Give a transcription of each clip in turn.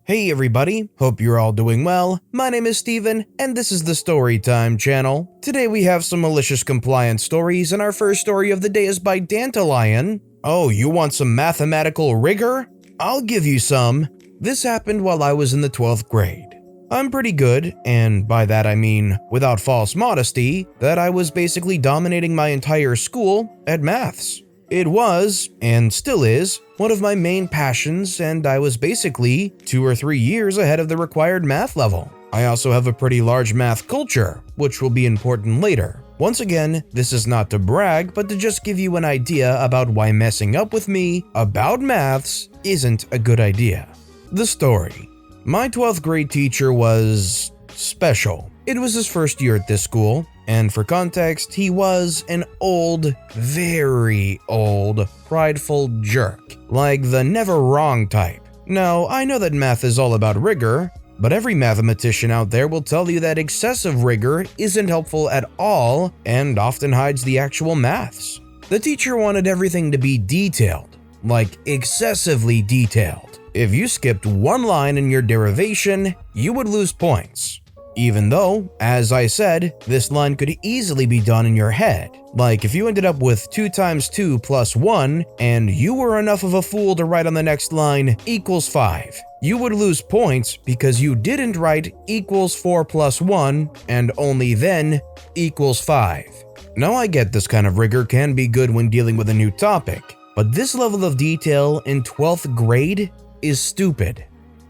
Hey everybody, hope you're all doing well. My name is Steven, and this is the Storytime channel. Today we have some malicious compliance stories, and our first story of the day is by Dandelion. Oh, you want some mathematical rigor? I'll give you some. This happened while I was in the 12th grade. I'm pretty good, and by that I mean, without false modesty, that I was basically dominating my entire school at maths. It was, and still is, one of my main passions, and I was basically 2 or 3 years ahead of the required math level. I also have a pretty large math culture, which will be important later. Once again, this is not to brag, but to just give you an idea about why messing up with me about maths isn't a good idea. The story. My 12th grade teacher was special. It was his first year at this school, and for context, he was an old, very old, prideful jerk, like the never wrong type. Now, I know that math is all about rigor, but every mathematician out there will tell you that excessive rigor isn't helpful at all and often hides the actual maths. The teacher wanted everything to be detailed, like excessively detailed. If you skipped one line in your derivation, you would lose points. Even though, as I said, this line could easily be done in your head. Like if you ended up with 2 times 2 plus 1, and you were enough of a fool to write on the next line equals 5. You would lose points because you didn't write equals 4 plus 1, and only then equals 5. Now I get this kind of rigor can be good when dealing with a new topic, but this level of detail in 12th grade is stupid.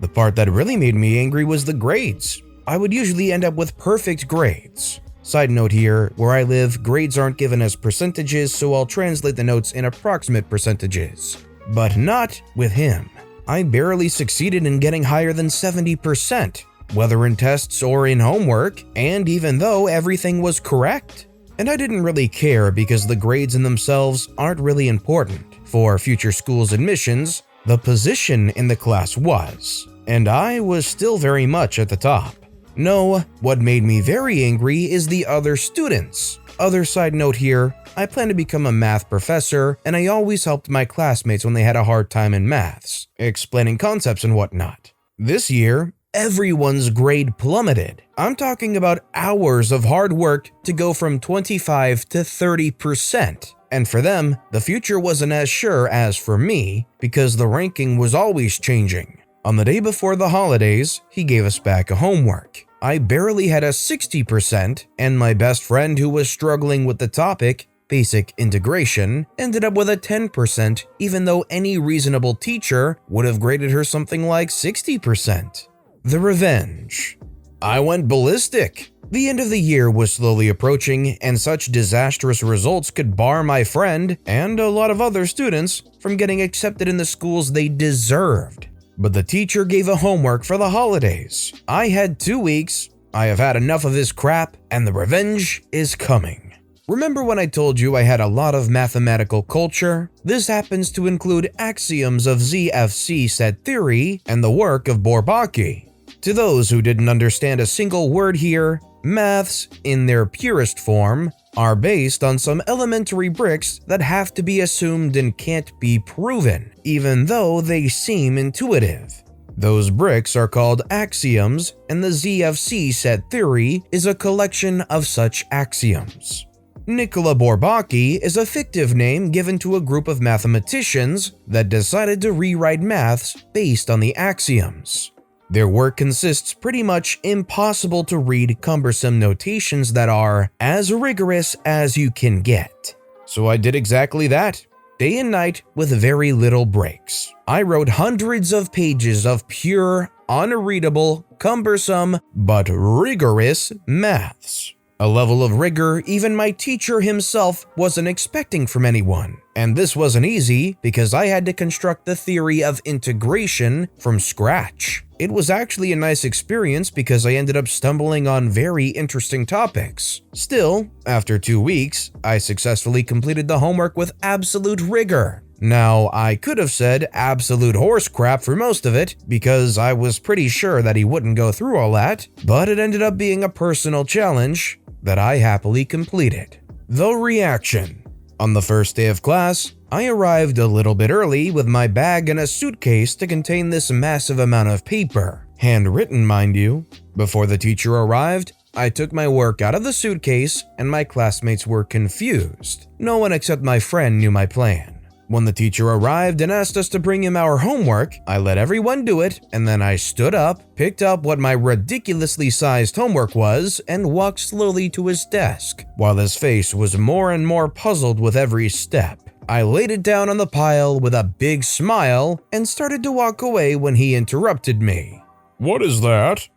The part that really made me angry was the grades. I would usually end up with perfect grades. Side note here, where I live, grades aren't given as percentages, so I'll translate the notes in approximate percentages. But not with him. I barely succeeded in getting higher than 70%, whether in tests or in homework, and even though everything was correct. And I didn't really care because the grades in themselves aren't really important. For future school's admissions, the position in the class was, and I was still very much at the top. No, what made me very angry is the other students. Other side note here, I plan to become a math professor, and I always helped my classmates when they had a hard time in maths, explaining concepts and whatnot. This year, everyone's grade plummeted. I'm talking about hours of hard work to go from 25 to 30%. And for them, the future wasn't as sure as for me, because the ranking was always changing. On the day before the holidays, he gave us back a homework. I barely had a 60%, and my best friend who was struggling with the topic, basic integration, ended up with a 10%, even though any reasonable teacher would have graded her something like 60%. The revenge. I went ballistic. The end of the year was slowly approaching, and such disastrous results could bar my friend and a lot of other students from getting accepted in the schools they deserved. But the teacher gave a homework for the holidays. I had 2 weeks, I have had enough of this crap, and the revenge is coming. Remember when I told you I had a lot of mathematical culture? This happens to include axioms of ZFC set theory and the work of Bourbaki. To those who didn't understand a single word here, maths, in their purest form, are based on some elementary bricks that have to be assumed and can't be proven, even though they seem intuitive. Those bricks are called axioms, and the ZFC set theory is a collection of such axioms. Nicola Bourbaki is a fictive name given to a group of mathematicians that decided to rewrite maths based on the axioms. Their work consists pretty much impossible to read cumbersome notations that are as rigorous as you can get. So I did exactly that, day and night with very little breaks. I wrote hundreds of pages of pure, unreadable, cumbersome, but rigorous maths. A level of rigor even my teacher himself wasn't expecting from anyone. And this wasn't easy because I had to construct the theory of integration from scratch. It was actually a nice experience because I ended up stumbling on very interesting topics. Still, after 2 weeks, I successfully completed the homework with absolute rigor. Now, I could have said absolute horse crap for most of it because I was pretty sure that he wouldn't go through all that, but it ended up being a personal challenge that I happily completed. The reaction. On the first day of class, I arrived a little bit early with my bag and a suitcase to contain this massive amount of paper. Handwritten, mind you. Before the teacher arrived, I took my work out of the suitcase and my classmates were confused. No one except my friend knew my plan. When the teacher arrived and asked us to bring him our homework, I let everyone do it, and then I stood up, picked up what my ridiculously sized homework was, and walked slowly to his desk, while his face was more and more puzzled with every step. I laid it down on the pile with a big smile and started to walk away when he interrupted me. What is that?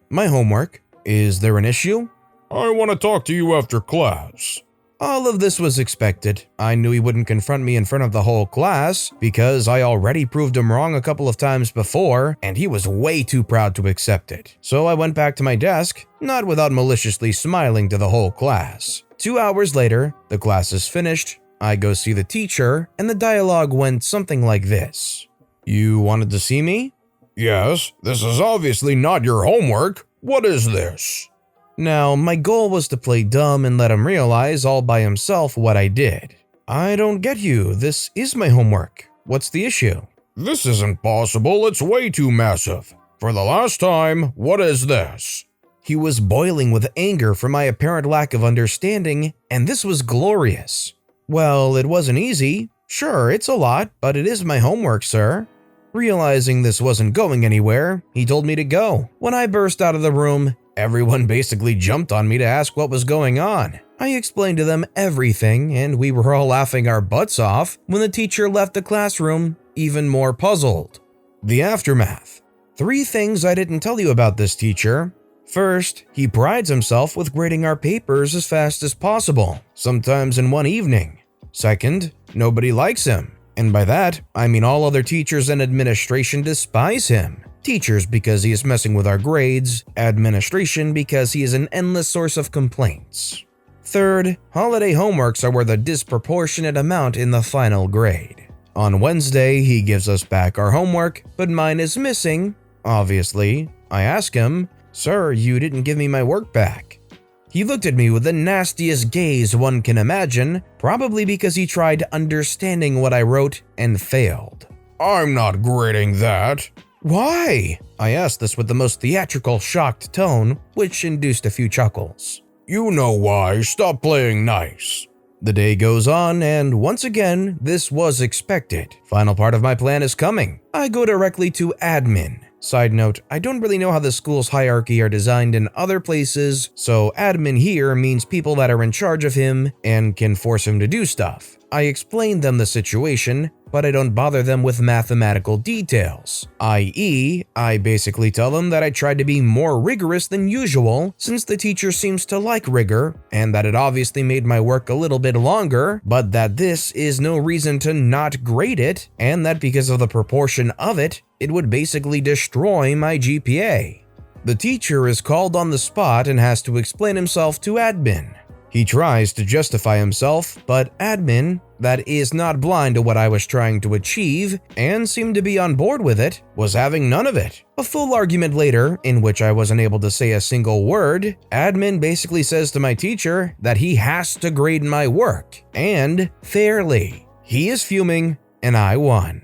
My homework. Is there an issue? I want to talk to you after class. All of this was expected. I knew he wouldn't confront me in front of the whole class because I already proved him wrong a couple of times before and he was way too proud to accept it. So I went back to my desk, not without maliciously smiling to the whole class. 2 hours later, the class is finished, I go see the teacher, and the dialogue went something like this. You wanted to see me? Yes, this is obviously not your homework. What is this? Now, my goal was to play dumb and let him realize all by himself what I did. I don't get you. This is my homework. What's the issue? This isn't possible. It's way too massive. For the last time, what is this? He was boiling with anger for my apparent lack of understanding, and this was glorious. Well, it wasn't easy. Sure, it's a lot, but it is my homework, sir. Realizing this wasn't going anywhere, he told me to go. When I burst out of the room, everyone basically jumped on me to ask what was going on. I explained to them everything, and we were all laughing our butts off when the teacher left the classroom, even more puzzled. The aftermath. 3 things I didn't tell you about this teacher. First, he prides himself with grading our papers as fast as possible, sometimes in one evening. Second, nobody likes him. And by that, I mean all other teachers and administration despise him. Teachers because he is messing with our grades, administration because he is an endless source of complaints. Third, holiday homeworks are worth a disproportionate amount in the final grade. On Wednesday, he gives us back our homework, but mine is missing. Obviously, I ask him, "Sir, you didn't give me my work back." He looked at me with the nastiest gaze one can imagine, probably because he tried understanding what I wrote and failed. I'm not grading that. Why? I asked this with the most theatrical, shocked tone, which induced a few chuckles. You know why. Stop playing nice. The day goes on, and once again, this was expected. Final part of my plan is coming. I go directly to admin. Side note, I don't really know how the school's hierarchy are designed in other places, so admin here means people that are in charge of him and can force him to do stuff. I explain them the situation, but I don't bother them with mathematical details, i.e., I basically tell them that I tried to be more rigorous than usual since the teacher seems to like rigor, and that it obviously made my work a little bit longer, but that this is no reason to not grade it, and that because of the proportion of it, it would basically destroy my GPA. The teacher is called on the spot and has to explain himself to admin. He tries to justify himself, but admin, that is not blind to what I was trying to achieve and seemed to be on board with it, was having none of it. A full argument later, in which I wasn't able to say a single word, admin basically says to my teacher that he has to grade my work, and fairly. He is fuming, and I won.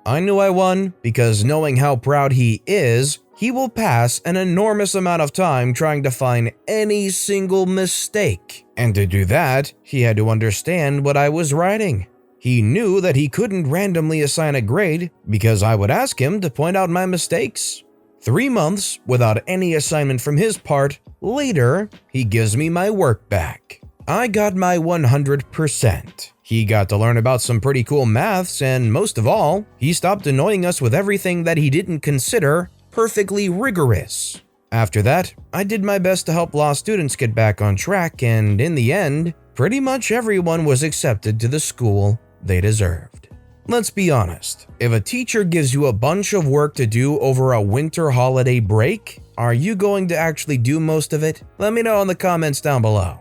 I knew I won because knowing how proud he is, he will pass an enormous amount of time trying to find any single mistake. And to do that, he had to understand what I was writing. He knew that he couldn't randomly assign a grade because I would ask him to point out my mistakes. 3 months without any assignment from his part, later, he gives me my work back. I got my 100%. He got to learn about some pretty cool maths, and most of all, he stopped annoying us with everything that he didn't consider perfectly rigorous. After that, I did my best to help law students get back on track, and in the end, pretty much everyone was accepted to the school they deserved. Let's be honest, if a teacher gives you a bunch of work to do over a winter holiday break, are you going to actually do most of it? Let me know in the comments down below.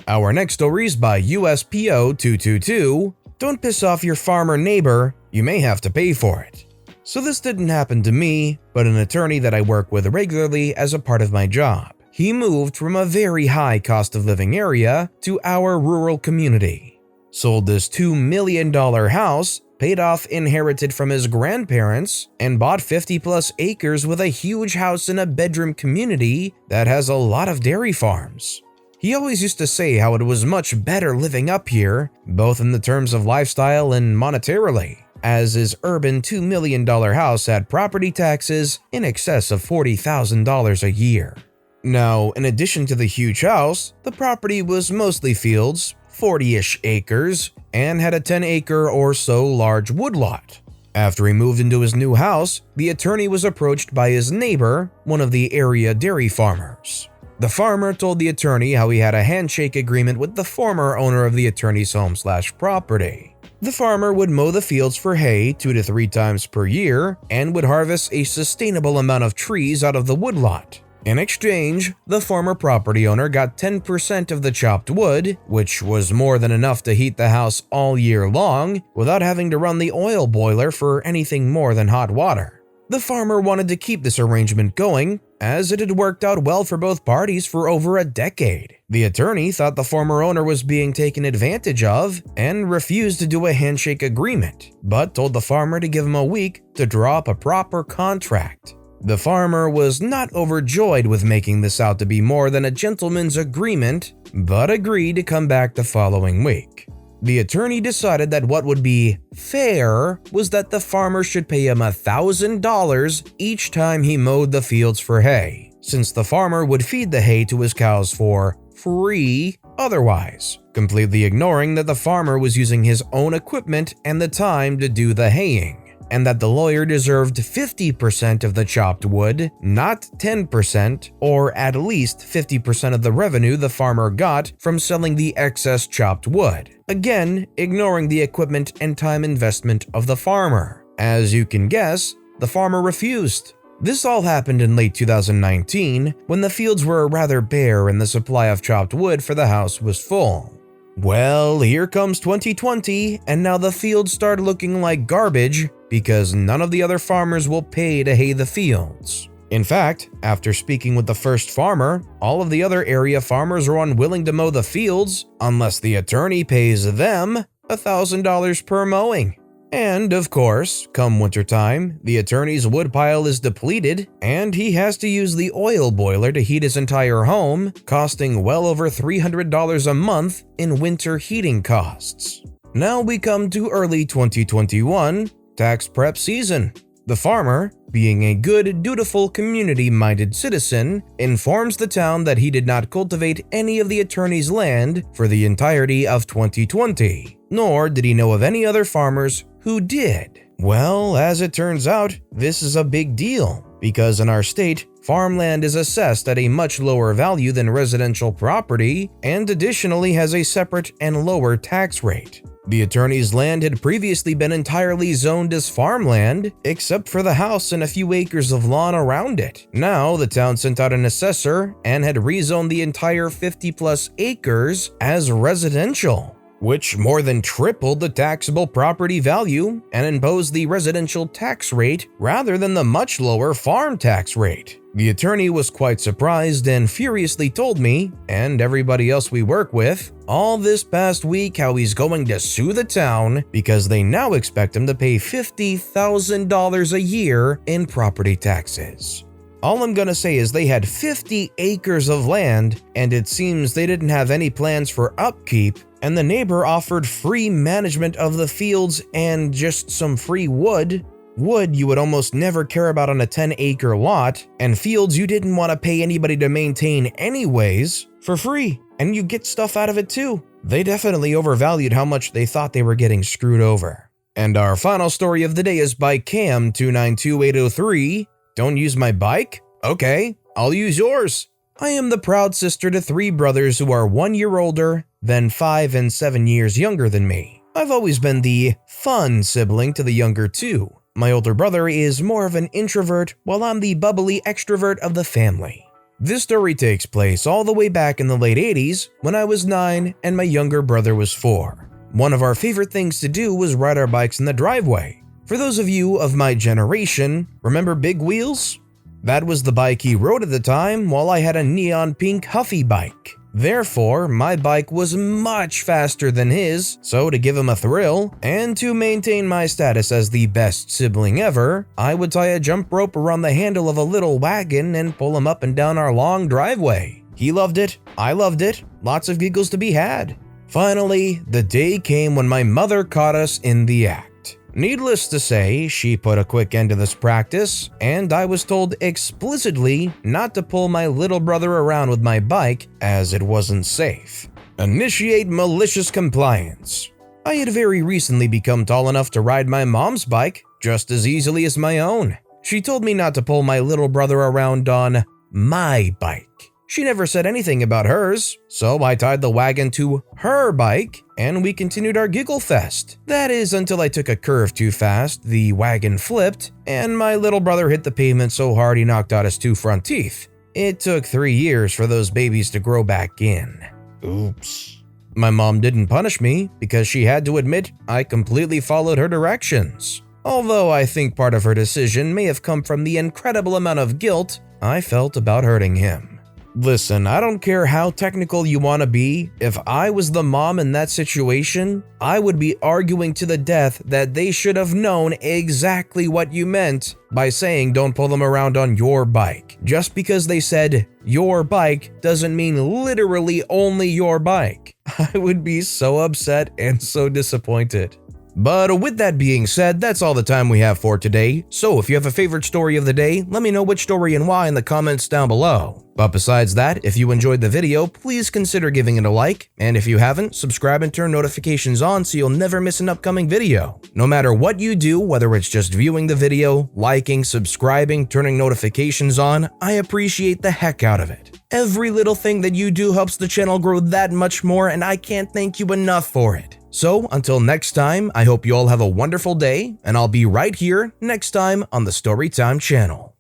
Our next story is by USPO222. Don't piss off your farmer neighbor, you may have to pay for it. So this didn't happen to me, but an attorney that I work with regularly as a part of my job. He moved from a very high cost of living area to our rural community. sold this $2 million house, paid off inherited from his grandparents, and bought 50 plus acres with a huge house in a bedroom community that has a lot of dairy farms. He always used to say how it was much better living up here, both in the terms of lifestyle and monetarily, as his urban $2 million house had property taxes in excess of $40,000 a year. Now, in addition to the huge house, the property was mostly fields, 40-ish acres, and had a 10-acre or so large woodlot. After he moved into his new house, the attorney was approached by his neighbor, one of the area dairy farmers. The farmer told the attorney how he had a handshake agreement with the former owner of the attorney's home/property. The farmer would mow the fields for hay 2 to 3 times per year and would harvest a sustainable amount of trees out of the woodlot. In exchange, the former property owner got 10% of the chopped wood, which was more than enough to heat the house all year long without having to run the oil boiler for anything more than hot water. The farmer wanted to keep this arrangement going, as it had worked out well for both parties for over a decade. The attorney thought the former owner was being taken advantage of and refused to do a handshake agreement, but told the farmer to give him a week to draw up a proper contract. The farmer was not overjoyed with making this out to be more than a gentleman's agreement, but agreed to come back the following week. The attorney decided that what would be fair was that the farmer should pay him $1,000 each time he mowed the fields for hay, since the farmer would feed the hay to his cows for free otherwise, completely ignoring that the farmer was using his own equipment and the time to do the haying, and that the lawyer deserved 50% of the chopped wood, not 10%, or at least 50% of the revenue the farmer got from selling the excess chopped wood. Again, ignoring the equipment and time investment of the farmer. As you can guess, the farmer refused. This all happened in late 2019, when the fields were rather bare and the supply of chopped wood for the house was full. Well, here comes 2020, and now the fields start looking like garbage because none of the other farmers will pay to hay the fields. In fact, after speaking with the first farmer, all of the other area farmers are unwilling to mow the fields unless the attorney pays them $1,000 per mowing. And of course, come wintertime, the attorney's woodpile is depleted and he has to use the oil boiler to heat his entire home, costing well over $300 a month in winter heating costs. Now we come to early 2021, tax prep season. The farmer, being a good, dutiful, community-minded citizen, informs the town that he did not cultivate any of the attorney's land for the entirety of 2020, nor did he know of any other farmers who did. Well, as it turns out, this is a big deal, because in our state, farmland is assessed at a much lower value than residential property, and additionally has a separate and lower tax rate. The attorney's land had previously been entirely zoned as farmland, except for the house and a few acres of lawn around it. Now, the town sent out an assessor and had rezoned the entire 50+ acres as residential, which more than tripled the taxable property value and imposed the residential tax rate rather than the much lower farm tax rate. The attorney was quite surprised and furiously told me, and everybody else we work with, all this past week how he's going to sue the town because they now expect him to pay $50,000 a year in property taxes. All I'm gonna say is they had 50 acres of land, and it seems they didn't have any plans for upkeep, and the neighbor offered free management of the fields and just some free wood. Wood you would almost never care about on a 10-acre lot, and fields you didn't want to pay anybody to maintain anyways, for free, and you get stuff out of it too. They definitely overvalued how much they thought they were getting screwed over. And our final story of the day is by Cam292803. Don't use my bike? Okay, I'll use yours. I am the proud sister to 3 brothers who are 1 year older, then 5 and 7 years younger than me. I've always been the fun sibling to the younger 2. My older brother is more of an introvert, while I'm the bubbly extrovert of the family. This story takes place all the way back in the late 80s when I was 9 and my younger brother was 4. One of our favorite things to do was ride our bikes in the driveway. For those of you of my generation, remember Big Wheels? That was the bike he rode at the time, while I had a neon pink Huffy bike. Therefore, my bike was much faster than his, so to give him a thrill, and to maintain my status as the best sibling ever, I would tie a jump rope around the handle of a little wagon and pull him up and down our long driveway. He loved it, I loved it, lots of giggles to be had. Finally, the day came when my mother caught us in the act. Needless to say, she put a quick end to this practice, and I was told explicitly not to pull my little brother around with my bike as it wasn't safe. Initiate malicious compliance. I had very recently become tall enough to ride my mom's bike just as easily as my own. She told me not to pull my little brother around on my bike. She never said anything about hers, so I tied the wagon to her bike and we continued our giggle fest. That is until I took a curve too fast, the wagon flipped, and my little brother hit the pavement so hard he knocked out his 2 front teeth. It took 3 years for those babies to grow back in. Oops. My mom didn't punish me because she had to admit I completely followed her directions. Although I think part of her decision may have come from the incredible amount of guilt I felt about hurting him. Listen, I don't care how technical you want to be, if I was the mom in that situation, I would be arguing to the death that they should have known exactly what you meant by saying don't pull them around on your bike. Just because they said your bike doesn't mean literally only your bike. I would be so upset and so disappointed. But with that being said, that's all the time we have for today. So if you have a favorite story of the day, let me know which story and why in the comments down below. But besides that, if you enjoyed the video, please consider giving it a like, and if you haven't, subscribe and turn notifications on so you'll never miss an upcoming video. No matter what you do, whether it's just viewing the video, liking, subscribing, turning notifications on, I appreciate the heck out of it. Every little thing that you do helps the channel grow that much more, and I can't thank you enough for it. So until next time, I hope you all have a wonderful day, and I'll be right here next time on the Storytime channel.